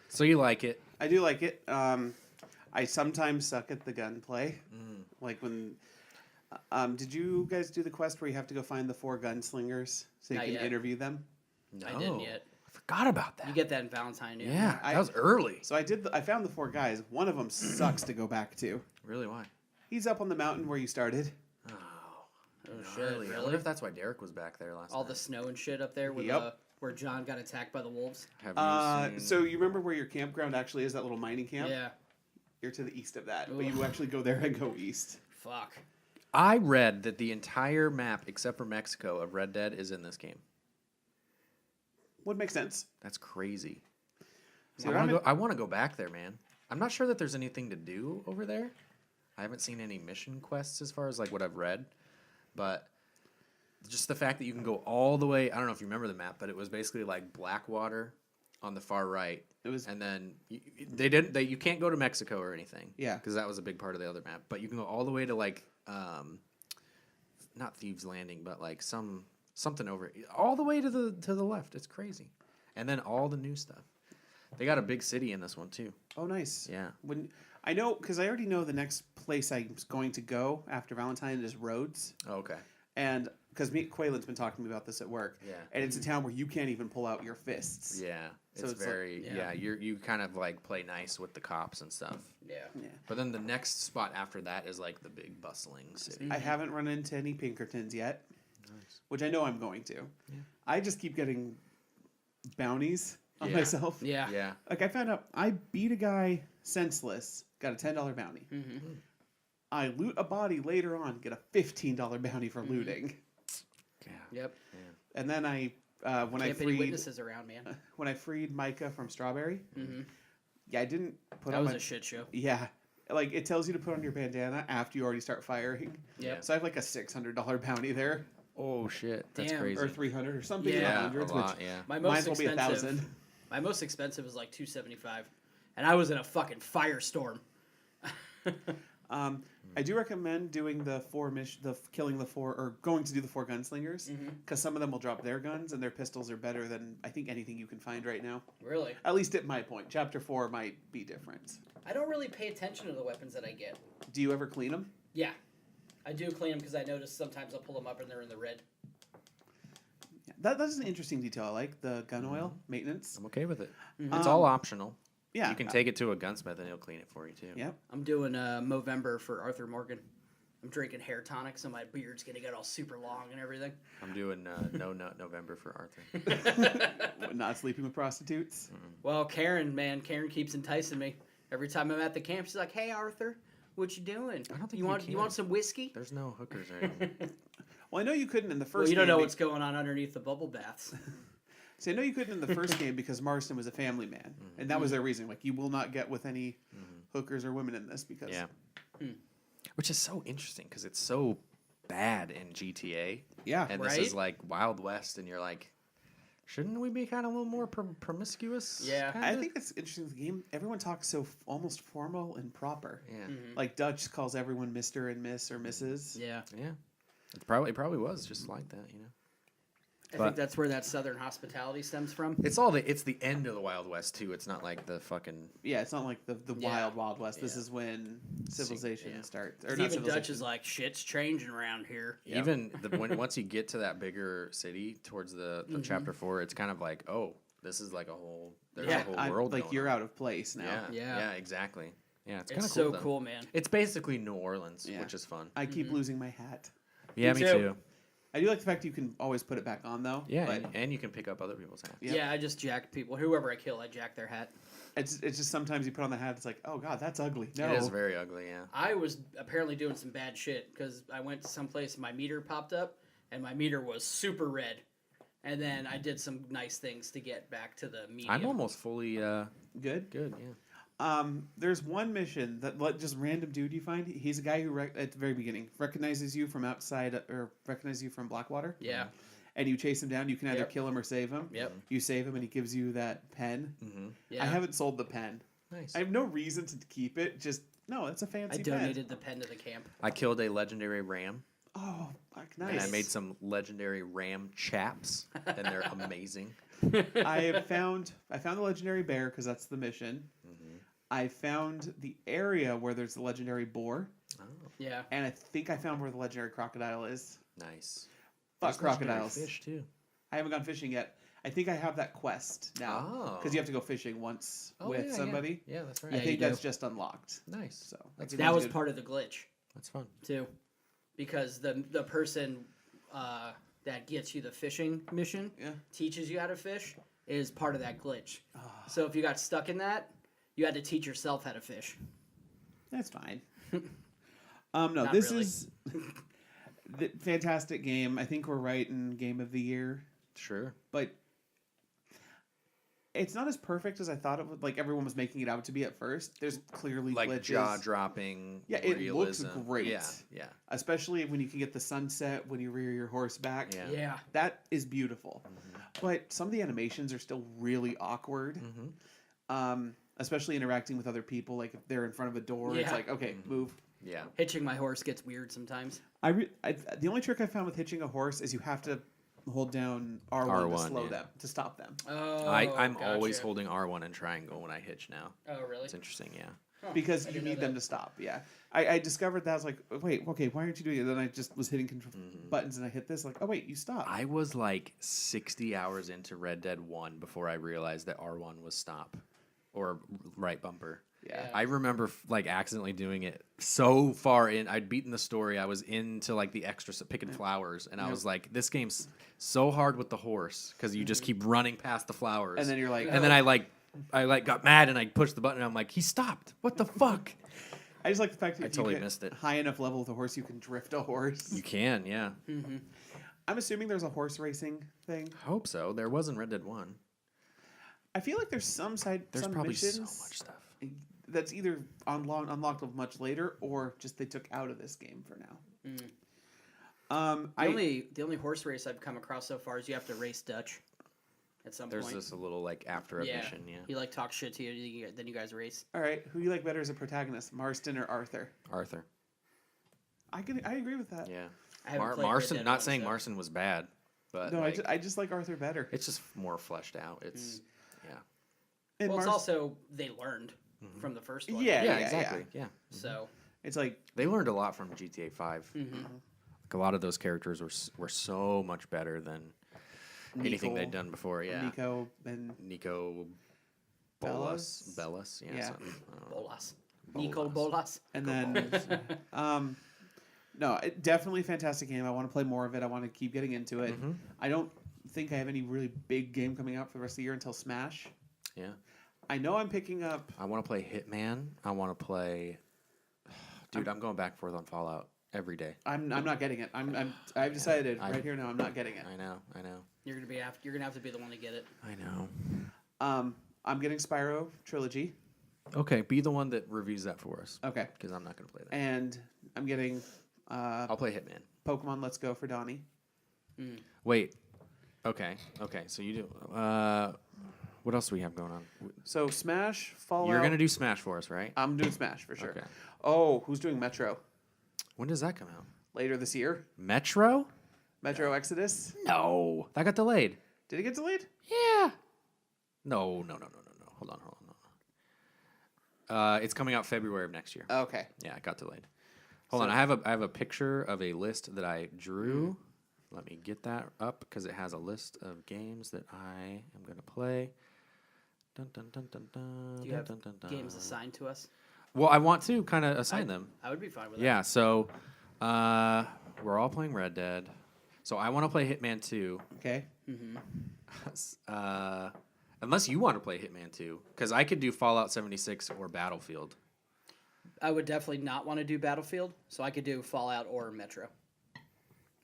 So you like it? I do like it. I sometimes suck at the gunplay. Like when... did you guys do the quest where you have to go find the 4 gunslingers so you Not can yet. interview them? No. I didn't yet. I forgot about that. You get that in Valentine, yeah. Yeah, that was early. So I did. I found the 4 guys. One of them sucks to go back to. Really? Why? He's up on the mountain where you started. Oh, shit, I really? wonder if that's why Derek was back there last All night. the snow and shit up there with Yep. where John got attacked by the wolves. Have you seen... So you remember where your campground actually is? That little mining camp. Yeah. You're to the east of that, Oof. but you actually go there and go east. Fuck. I read that the entire map, except for Mexico, of Red Dead is in this game. Would make sense. That's crazy. See, I want to go back there, man. I'm not sure that there's anything to do over there. I haven't seen any mission quests as far as like what I've read, but just the fact that you can go all the way. I don't know if you remember the map, but it was basically like Blackwater on the far right. It was. And then you can't go to Mexico or anything. Yeah. Because that was a big part of the other map. But you can go all the way to like, not Thieves Landing, but like something over all the way to the left. It's crazy. And then all the new stuff. They got a big city in this one too. Oh, nice. Yeah. When I know, because I already know the next place I'm going to go after Valentine is Rhodes, Oh, okay. and because Quaylen's been talking to me about this at work. Yeah. And it's a town where you can't even pull out your fists. Yeah. So It's it's like- very yeah. you kind of like play nice with the cops and stuff. Yeah. Yeah. But then the next spot after that is like the big bustling city. I haven't run into any Pinkertons yet, Nice. which I know I'm going to. Yeah. I just keep getting bounties on Yeah. myself. Yeah. Yeah. Like I found out I beat a guy senseless, got a $10 bounty. Mm-hmm. I loot a body later on, get a $15 bounty for looting. Yeah. Yep. And then I when I Can't be any freed witnesses around, man. when I freed Micah from Strawberry, Mm-hmm. yeah, I didn't put That on was my a shit show. yeah. Like it tells you to put on your bandana after you already start firing. Yep. So I have like a $600 bounty there, Oh shit. That's Damn. crazy. or 300 or something in the Yeah, yeah, hundreds, a lot, which yeah. My might most as well be expensive. 1,000. My most expensive was like $275, and I was in a fucking firestorm. I do recommend doing the killing the 4 or going to do the 4 gunslingers because some of them will drop their guns and their pistols are better than I think anything you can find right now. Really, At least at my point, Chapter 4 might be different. I don't really pay attention to the weapons that I get. Do you ever clean them? Yeah, I do clean them because I notice sometimes I'll pull them up and they're in the red. Yeah, that's an interesting detail. I like the gun oil maintenance. I'm okay with it. Mm-hmm. It's all optional. Yeah, You can take it to a gunsmith and he'll clean it for you too. Yep. I'm doing Movember for Arthur Morgan. I'm drinking hair tonic, so my beard's gonna get all super long and everything. I'm doing No Nut November for Arthur. Not sleeping with prostitutes. Well, Karen keeps enticing me. Every time I'm at the camp, she's like, "Hey, Arthur, what you doing? I don't think you want can. you want some whiskey?" There's no hookers or anything. Well, I know you couldn't in the first. Well, you don't game know what's going on underneath the bubble baths. See, I know you couldn't in the first game because Marston was a family man, and that was their reason. Like, you will not get with any hookers or women in this because Yeah. Which is so interesting because it's so bad in GTA. Yeah, And Right? this is like Wild West, and you're like, shouldn't we be kind of a little more promiscuous? Yeah. I kinda? think it's interesting. The game, everyone talks so almost formal and proper. Yeah. Like Dutch calls everyone Mister and Miss or Mrs. Yeah. Yeah. It probably was just like that, you know. I But- think that's where that Southern hospitality stems from. It's the end of the Wild West too. It's not like the fucking Yeah, it's not like the Yeah. Wild West. This Yeah. is when civilization yeah. starts. Or 'Cause not even Dutch civilization. is like, shit's changing around here. even when once you get to that bigger city towards the chapter 4, it's kind of like, oh, this is like a whole there's Yeah, a whole world. like going you're on. out of place now. Yeah. Yeah. Exactly. Yeah, it's kind It's of cool. so though. cool, man. It's basically New Orleans, Yeah. which is fun. I keep losing my hat. Yeah, Me me too. too. I do like the fact you can always put it back on though. Yeah, but and you can pick up other people's hats. Yep. Yeah, I just jack people. Whoever I kill, I jack their hat. it's just sometimes you put on the hat. It's like, oh god, that's ugly. No, It is very ugly. Yeah. I was apparently doing some bad shit because I went to some place and my meter popped up and my meter was super red. And then I did some nice things to get back to the medium. I'm almost fully good. good. Yeah. There's one mission that just random dude you find. He's a guy who at the very beginning recognizes you from outside or recognizes you from Blackwater. Yeah. And you chase him down. You can either Yep. kill him or save him. Yep. You save him, and he gives you that pen. Yeah. I haven't sold the pen. Nice. I have no reason to keep it. Just no, it's a I fancy donated the pen to the camp. I killed a legendary ram, pen. Oh, fuck, and I nice. made some legendary ram chaps, and they're amazing. I found the legendary bear because that's the mission. I found the area where there's the legendary boar, Oh, Yeah. and I think I found where the legendary crocodile is. nice. Fuck There's legendary crocodiles. fish too. I haven't gone fishing yet. I think I have that quest now Oh. because you have to go fishing once Oh, with yeah, somebody. Yeah, that's right. I Yeah, think you that's do. just unlocked. Nice. So That's That was part of the glitch That's fun. too, because the person that gets you the fishing mission Yeah. teaches you how to fish is part of that glitch. Ah. So if you got stuck in that, you had to teach yourself how to fish. That's fine. No, Not this really. is the fantastic game. I think we're right in game of the year, Sure. but it's not as perfect as I thought it would. Like everyone was making it out to be at first. There's clearly Like glitches. jaw dropping. Yeah, it looks realism. great. Yeah, yeah, Especially when you can get the sunset when you rear your horse back. yeah. Yeah. That is beautiful. But some of the animations are still really awkward. Especially interacting with other people. Like if they're in front of a door, it's Yeah. like, okay, move. Yeah. Hitching my horse gets weird sometimes. The only trick I found with hitching a horse is you have to hold down R1, to R1, slow yeah. them, to stop them. Oh, I'm always gotcha. holding R1 and triangle when I hitch now. Oh, really? It's interesting, yeah. Huh, Because I you didn't know need them that. to stop, yeah. I discovered that. I was like, wait, okay, why aren't you doing it? Then I just was hitting buttons and I hit this, like, oh, wait, you stop. I was like 60 hours into Red Dead 1 before I realized that R1 was stop or right bumper. yeah. I remember like accidentally doing it so far in. I'd beaten the story. I was into like the extra picking flowers, and I was like, "This game's so hard with the horse because you just keep running past the flowers." And then you're like, and then I got mad and I pushed the button. And I'm like, "He stopped! What the fuck?" I just like the fact that I if totally you get missed it. high enough level with a horse, you can drift a horse. You can, yeah. I'm assuming there's a horse racing thing. Hope so. There was in Red Dead 1. I feel like there's some There's some probably missions so much stuff. that's either unlocked much later or just they took out of this game for now. The only horse race I've come across so far is you have to race Dutch at some There's point. this a little like after a mission, yeah. He like talks shit to you, then you guys race. All right, who do you like better as a protagonist, Marston or Arthur? Arthur. I agree with that. Yeah. I haven't played Red Marson. Dead Not 1, saying so- Marson was bad, but No, like, I just like Arthur better. it's just more fleshed out. It's yeah. And Well, it's Mars- also they learned from the first one. Yeah, Yeah, yeah, exactly. Yeah. So it's like They learned a lot from GTA 5. Like a lot of those characters were so much better than anything Nico- they'd done before. Yeah. Nico and Nico Bellas? Bellas. Yeah. Yeah. something. I don't know. Bolas. Nico Bolas. and then no, definitely a fantastic game. I want to play more of it. I want to keep getting into it. I don't think I have any really big game coming out for the rest of the year until Smash. Yeah. I know I'm picking up. I want to play Hitman. I want to play. Dude, I'm going back and forth on Fallout every day. I'm not getting it. I've decided I- right here now I'm not getting it. I know. You're gonna have to be the one to get it. I know. I'm getting Spyro Trilogy. Okay, be the one that reviews that for us. Okay. Because I'm not going to play that. And I'm getting I'll play Hitman. Pokemon Let's Go for Donnie. Wait. Okay. So you do. What else do we have going on? So Smash, Fallout. You're going to do Smash for us, right? I'm doing Smash for sure. Okay. Oh, who's doing Metro? When does that come out? Later this year. Metro? Metro Exodus. No. That got delayed. Did it get delayed? Yeah. No. Hold on. It's coming out February of next year. Okay. Yeah, it got delayed. Hold on. I have a picture of a list that I drew. Let me get that up because it has a list of games that I am going to play. Dun, dun, dun, dun, dun, Do you have dun, dun, dun. games assigned to us? Well, I want to kind of assign them. I would be fine with that. Yeah, so we're all playing Red Dead. So I want to play Hitman 2. Okay. Unless you want to play Hitman 2. Because I could do Fallout 76 or Battlefield. I would definitely not want to do Battlefield, so I could do Fallout or Metro.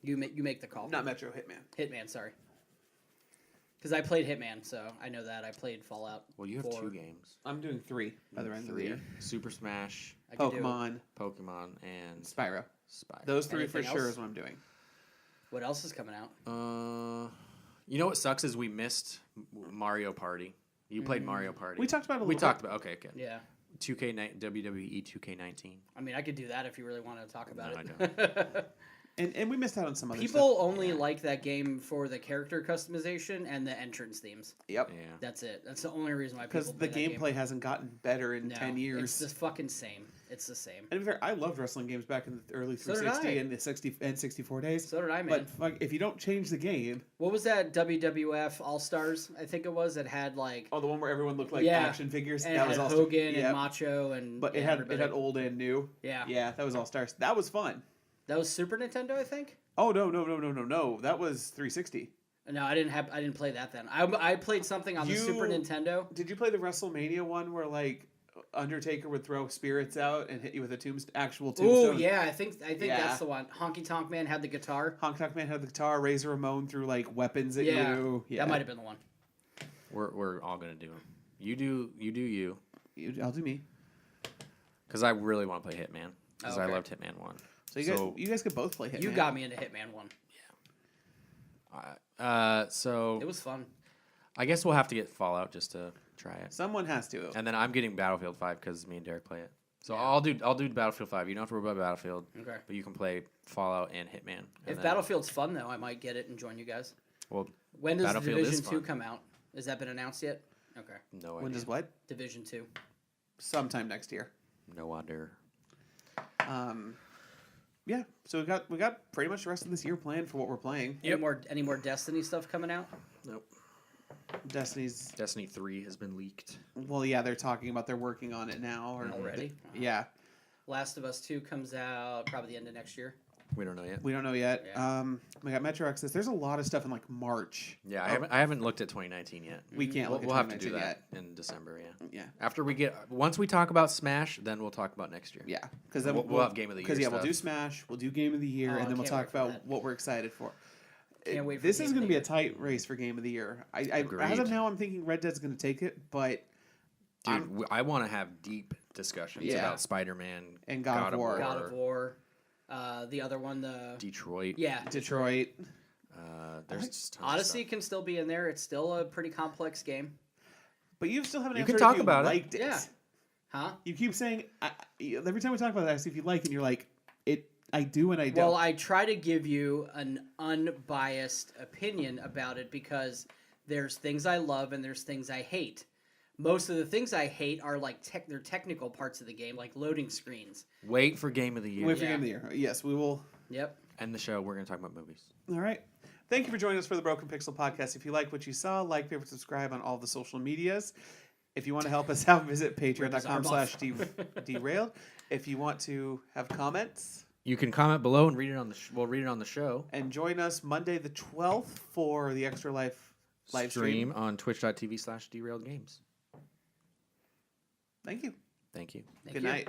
You make the call. Not Metro, Hitman. Hitman, sorry. Because I played Hitman, so I know that. I played Fallout. Well, you have 4. 2 games. I'm doing 3 by the end of the year. Super Smash, I could do- Pokemon, Pokemon, and Spyro. Spy. Those 3 for Anything sure else? is what I'm doing. What else is coming out? You know what sucks is we missed Mario Party. You played Mario Party. We talked about it a We little talked about. Okay, good. Yeah. WWE 2K19. I mean, I could do that if you really want to talk about No, it. And we missed out on some other People only like that game for the character customization and the entrance themes. stuff. Yep. Yeah. That's it. That's the only reason why people Because play the that game. gameplay hasn't gotten better in No, 10 years. It's the fucking same. It's the same. And to be fair, I loved wrestling games back in the early So did 360 I. and the 60 and 64 days. So did I, man. But fuck, if you don't change the game, What was that WWF All Stars? I think it was. That had like the one where everyone looked like Yeah. action figures, and that it was had all Hogan yeah. and Macho and But it yeah, had everybody. it had old and new. Yeah. Yeah, that was All Stars. That was fun. That was Super Nintendo, I think. Oh no. That was 360. No, I didn't play that then. I played something on the Super Nintendo. Did you play the WrestleMania one where like Undertaker would throw spirits out and hit you with a actual Oh tombstone? yeah, I think Yeah. that's the one. Honky Tonk Man had the guitar. Honk Tonk Man had the guitar. Razor Ramon threw like weapons at Yeah, you. Yeah, that might have been the one. We're all gonna do them. You do you. I'll do me. Because I really want to play Hitman. Because I Okay. loved Hitman 1. So you guys could both play Hitman. You got me into Hitman 1. So It was fun. I guess we'll have to get Fallout just to try it. Someone has to. And then I'm getting Battlefield 5 because me and Derek play it. So Yeah. I'll do Battlefield 5. You don't have to worry about Battlefield. Okay. But you can play Fallout and Hitman. And If then- Battlefield's fun though, I might get it and join you guys. Well, When does Battlefield is Division 2 fun. come out? Has that been announced yet? Okay. no idea. When does what? Division 2. Sometime next year. No idea. Yeah. So we got pretty much the rest of this year planned for what we're playing. Any more Destiny stuff coming out? Nope. Destiny's. Destiny 3 has been leaked. Well, yeah, they're talking about they're working on it now. Or Already? Yeah. Last of Us 2 comes out probably the end of next year. We don't know yet. We don't know yet. Yeah. We got Metro Exodus. There's a lot of stuff in like March. Yeah, I haven't looked at 2019 yet. We can't look at We'll have to do 2019 that in December, yeah. Yeah. After once we talk about Smash, then we'll talk about next year. Yeah, because then We'll have Game of the Year Because we'll stuff. do Smash, we'll do Game of the Year, Oh, and then we'll can't talk wait for about that. what we're excited for. Can't wait for This Game is of going to the be Year. a tight race for Game of the Year. I as of Agreed. now, I'm thinking Red Dead's going to take it, but Dude, I want to have deep discussions Yeah. about Spider-Man And God of War. God of War. The other one, Detroit. yeah, Detroit. There's just tons of Odyssey stuff. can still be in there. It's still a pretty complex game. But you still haven't You answered can talk if you about it. liked it. Yeah. Huh? You keep saying every time we talk about that, I ask if you like, and you're like, "It, I do, and I don't." Well, I try to give you an unbiased opinion about it because there's things I love and there's things I hate. Most of the things I hate are like they're technical parts of the game, like loading screens. Wait for Game of the Year. Wait for Yeah. Game of the Year. Yes, we will. Yep. End the show. We're going to talk about movies. All right. Thank you for joining us for the Broken Pixel podcast. If you like what you saw, like, favorite, subscribe on all the social medias. If you want to help us out, visit patreon.com/derailed. If you want to have comments, You can comment below and read it on we'll read it on the show. and join us Monday the 12th for the Extra Life live stream. on twitch.tv/derailedgames. Thank you. Thank you. Thank Good you. night.